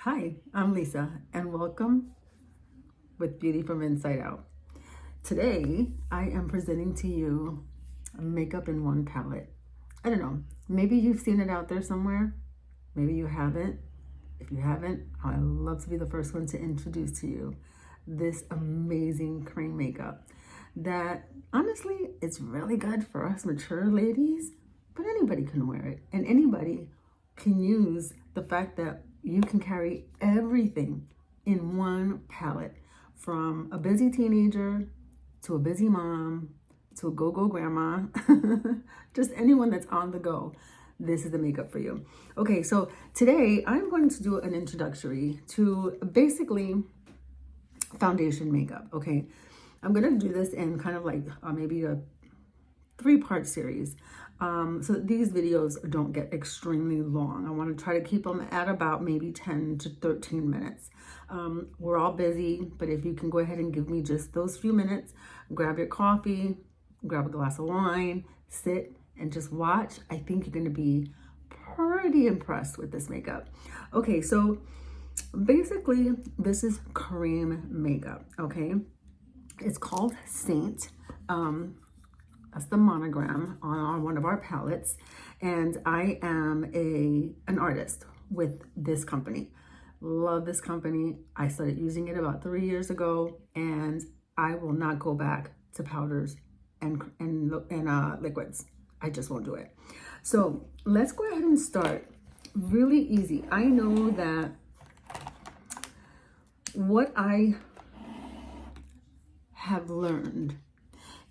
Hi, I'm Lisa, and welcome with Beauty from Inside Out. Today, I am presenting to you a makeup in one palette. I don't know, maybe you've seen it out there somewhere, maybe you haven't. If you haven't, I'd love to be the first one to introduce to you this amazing cream makeup that honestly, it's really good for us mature ladies, but anybody can wear it, and anybody can use the fact that you can carry everything in one palette, from a busy teenager to a busy mom to a go-go grandma, just anyone that's on the go. This is the makeup for you. Okay, so today I'm going to do an introductory to basically foundation makeup, okay? I'm gonna do this in kind of like maybe a 3-part series, so that these videos don't get extremely long. I want to try to keep them at about maybe 10 to 13 minutes. We're all busy, but if you can go ahead and give me just those few minutes, grab your coffee, grab a glass of wine, sit and just watch. I think you're going to be pretty impressed with this makeup. Okay, so basically this is cream makeup, okay? It's called Seint. That's the monogram on one of our palettes. And I am an artist with this company. Love this company. I started using it about 3 years ago, and I will not go back to powders and liquids. I just won't do it. So let's go ahead and start really easy. I know that what I have learned,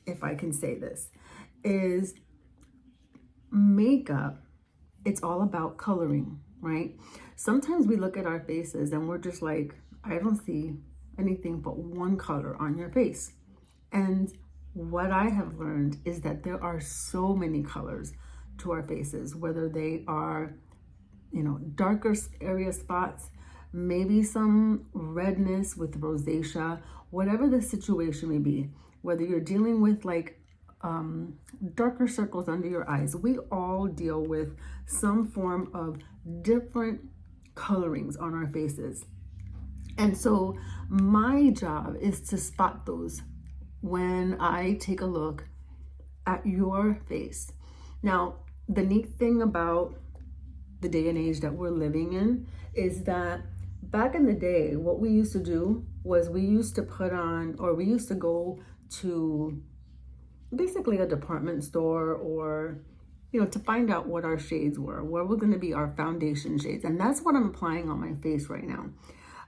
if I can say this, is makeup, it's all about coloring, right? Sometimes we look at our faces and we're just like, I don't see anything but one color on your face. And what I have learned is that there are so many colors to our faces, whether they are, darker area spots, maybe some redness with rosacea, whatever the situation may be, whether you're dealing with like darker circles under your eyes. We all deal with some form of different colorings on our faces. And so my job is to spot those when I take a look at your face. Now, the neat thing about the day and age that we're living in is that back in the day, what we used to do was we used to go to basically a department store, or to find out what our shades were going to be our foundation shades. And that's what I'm applying on my face right now.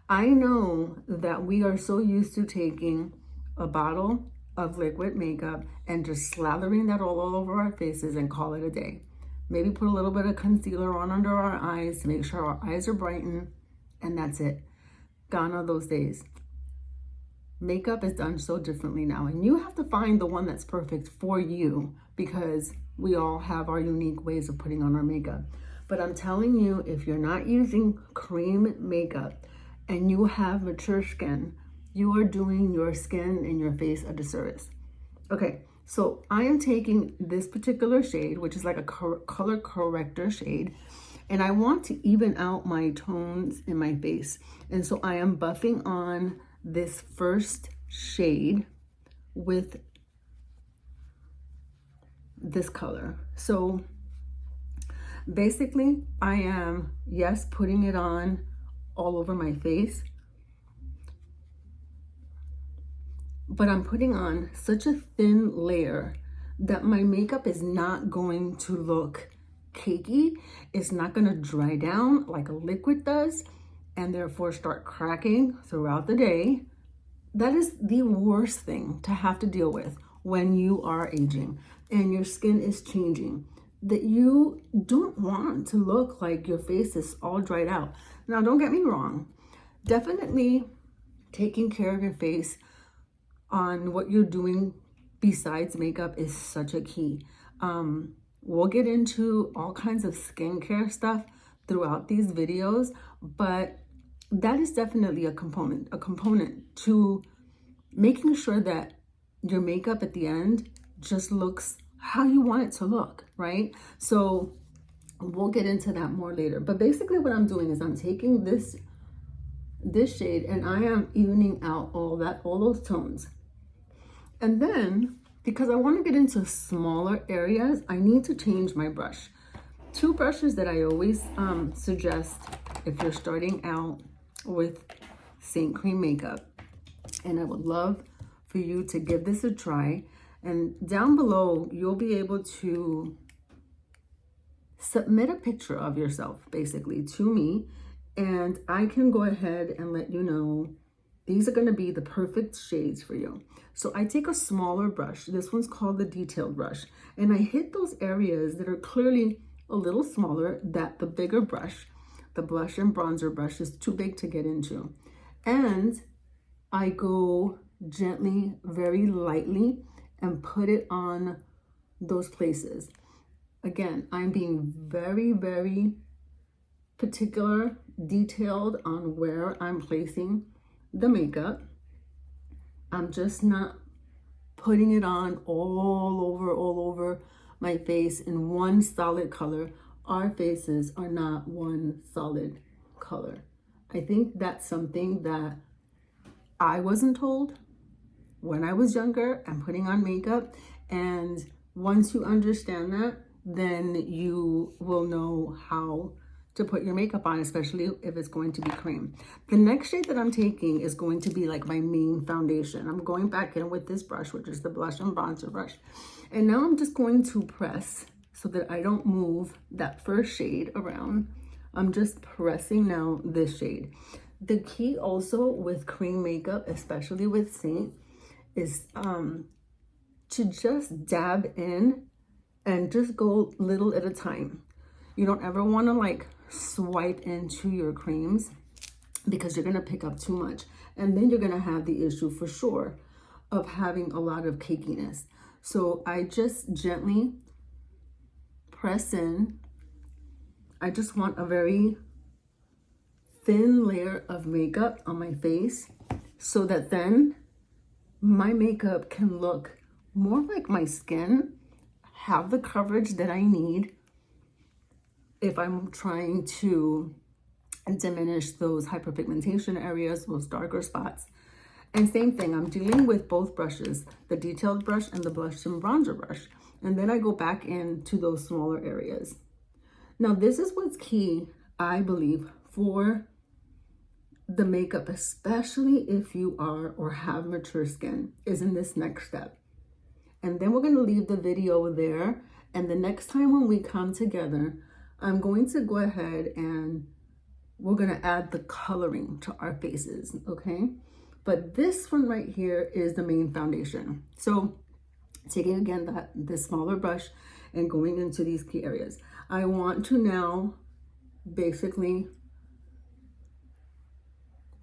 I know that we are so used to taking a bottle of liquid makeup and just slathering that all over our faces and call it a day. Maybe put a little bit of concealer on under our eyes to make sure our eyes are brightened, and that's it. Gone are those days. Makeup is done so differently now, and you have to find the one that's perfect for you, because we all have our unique ways of putting on our makeup. But I'm telling you, if you're not using cream makeup and you have mature skin, you are doing your skin and your face a disservice. Okay, so I am taking this particular shade, which is like a color corrector shade, and I want to even out my tones in my face. And so I am buffing on this first shade with this color. So basically I am, yes, putting it on all over my face, but I'm putting on such a thin layer that my makeup is not going to look cakey. It's not going to dry down like a liquid does, and therefore start cracking throughout the day. That is the worst thing to have to deal with when you are aging and your skin is changing, that you don't want to look like your face is all dried out. Now, don't get me wrong. Definitely taking care of your face on what you're doing besides makeup is such a key. We'll get into all kinds of skincare stuff throughout these videos, but that is definitely a component to making sure that your makeup at the end just looks how you want it to look, right? So we'll get into that more later. But basically what I'm doing is I'm taking this this shade, and I am evening out all those tones. And then, because I want to get into smaller areas, I need to change my brush. Two brushes that I always suggest if you're starting out with Seint Cream makeup, and I would love for you to give this a try. And down below, you'll be able to submit a picture of yourself, basically, to me, and I can go ahead and let you know these are going to be the perfect shades for you. So I take a smaller brush. This one's called the detailed brush, and I hit those areas that are clearly a little smaller that the bigger brush, the blush and bronzer brush, is too big to get into. And I go gently, very lightly, and put it on those places. Again, I'm being very, very particular, detailed on where I'm placing the makeup. I'm just not putting it on all over my face in one solid color. Our faces are not one solid color. I think that's something that I wasn't told when I was younger and putting on makeup. And once you understand that, then you will know how to put your makeup on, especially if it's going to be cream. The next shade that I'm taking is going to be like my main foundation. I'm going back in with this brush, which is the blush and bronzer brush. And now I'm just going to press so that I don't move that first shade around. I'm just pressing now this shade. The key also with cream makeup, especially with Seint, is to just dab in and just go little at a time. You don't ever want to like swipe into your creams because you're going to pick up too much. And then you're going to have the issue for sure of having a lot of cakiness. So I just gently press in. I just want a very thin layer of makeup on my face so that then my makeup can look more like my skin, have the coverage that I need if I'm trying to diminish those hyperpigmentation areas, those darker spots. And same thing, I'm dealing with both brushes, the detailed brush and the blush and bronzer brush. And then I go back into those smaller areas. Now, this is what's key, I believe, for the makeup, especially if you are or have mature skin, is in this next step. And then we're going to leave the video there. And the next time when we come together, I'm going to go ahead and we're going to add the coloring to our faces, okay? But this one right here is the main foundation. So taking again this smaller brush and going into these key areas. I want to now basically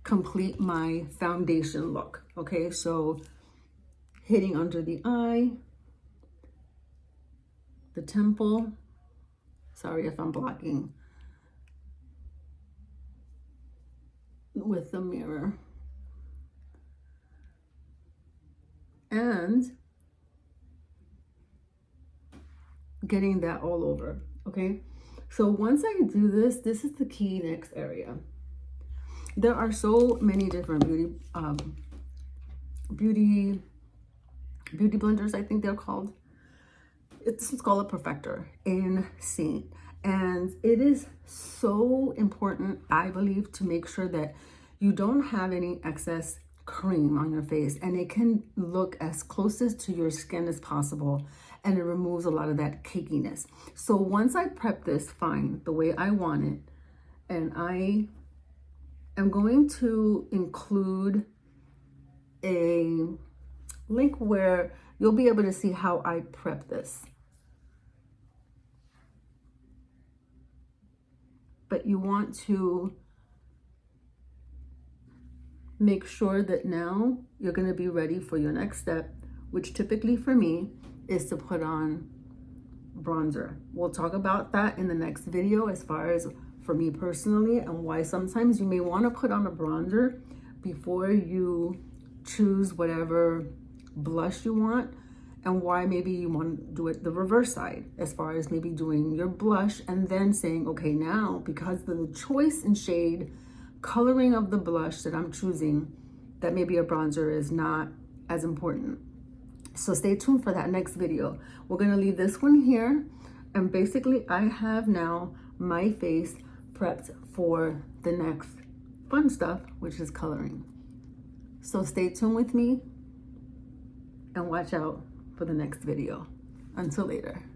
complete my foundation look, okay? So hitting under the eye, the temple. Sorry if I'm blocking with the mirror. And getting that all over, okay? So once I do this, this is the key next area. There are so many different beauty blenders, I think they're called. This is called a perfector in Seint. And it is so important, I believe, to make sure that you don't have any excess cream on your face, and it can look as closest to your skin as possible, and it removes a lot of that cakiness. So once I prep this fine the way I want it, and I am going to include a link where you'll be able to see how I prep this. But you want to make sure that now you're going to be ready for your next step, which typically for me is to put on bronzer. We'll talk about that in the next video as far as for me personally and why sometimes you may want to put on a bronzer before you choose whatever blush you want, and why maybe you want to do it the reverse side as far as maybe doing your blush and then saying, okay, now because of the choice in shade coloring of the blush that I'm choosing, that maybe a bronzer is not as important. So stay tuned for that next video. We're gonna leave this one here. And basically I have now my face prepped for the next fun stuff, which is coloring. So stay tuned with me and watch out for the next video. Until later.